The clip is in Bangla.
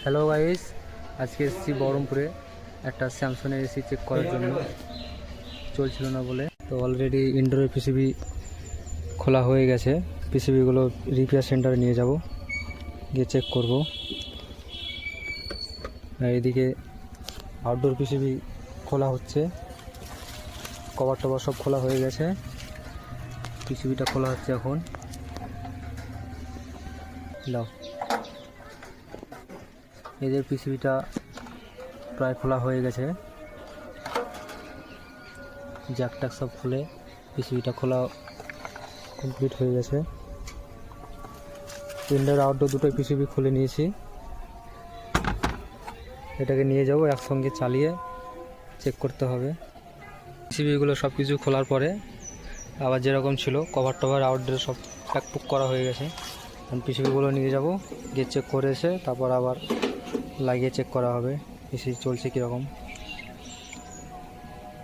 হ্যালো গাইস, আজকে এসেছি বহরমপুরে একটা স্যামসাংয়ের এসি চেক করার জন্য। চলছিল না বলে তো অলরেডি ইনডোরের পিসিবি খোলা হয়ে গেছে। পিসিবিগুলো রিপেয়ার সেন্টারে নিয়ে যাব, গিয়ে চেক করব। আর এদিকে আউটডোর পিসিবি খোলা হচ্ছে, কভার টভার সব খোলা হয়ে গেছে। পিসিবিটা খোলা হচ্ছে এখন। দাও, এদের পিসিবিটা প্রায় খোলা হয়ে গেছে। জ্যাক ট্যাক সব খুলে পিসিবিটা খোলা কমপ্লিট হয়ে গেছে। ইনডোর আউটডোর দুটোই পিসিবি খুলে নিয়েছি। এটাকে নিয়ে যাব, একসঙ্গে চালিয়ে চেক করতে হবে। পিসিবিগুলো সব কিছু খোলার পরে আবার যেরকম ছিল কভার টভার আউটডোর সব প্যাকপুক করা হয়ে গেছে। পিসিবিগুলো নিয়ে যাব, গিয়ে চেক করে এসে তারপর আবার লাগিয়ে চেক করা হবে পিসি চলছে কীরকম।